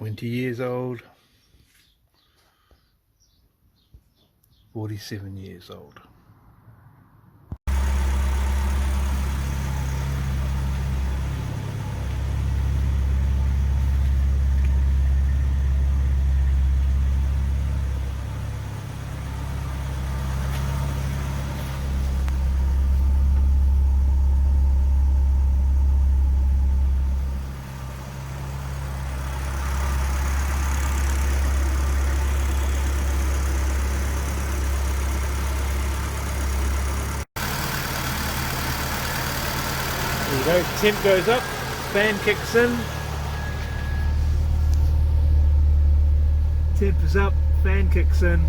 20 years old, 47 years old. There you go, temp goes up, fan kicks in. Temp is up, fan kicks in.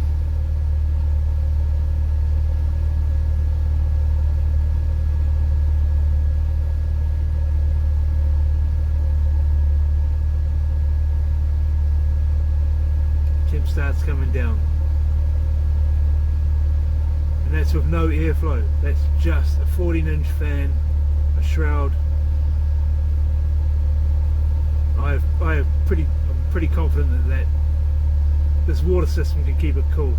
Temp starts coming down. And that's with no airflow. That's just a 14-inch fan, a shroud. I'm pretty confident that this water system can keep it cool.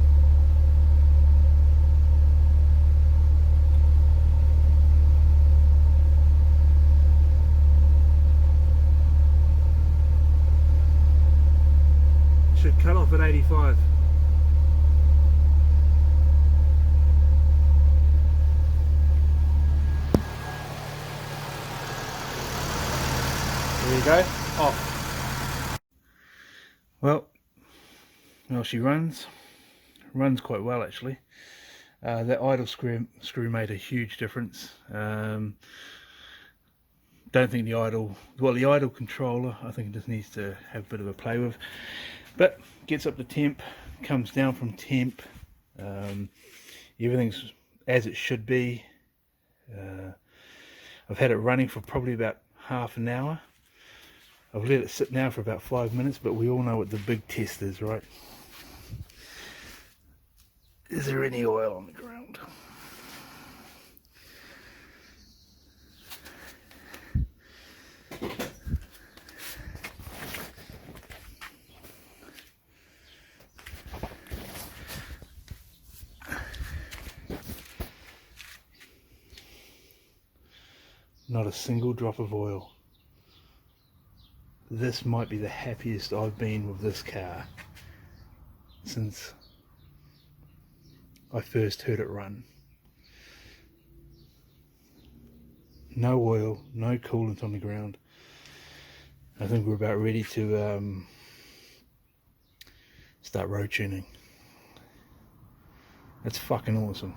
Should cut off at 85. There you go, off. Well, she runs quite well actually. That idle screw made a huge difference. Don't think the idle controller, I think it just needs to have a bit of a play with, but gets up to temp, comes down from temp. Everything's as it should be. I've had it running for probably about half an hour. I've let it sit now for about 5 minutes, but we all know what the big test is, right? Is there any oil on the ground? Not a single drop of oil. This might be the happiest I've been with this car since I first heard it run. No oil, no coolant on the ground. I think we're about ready to start road tuning. That's fucking awesome.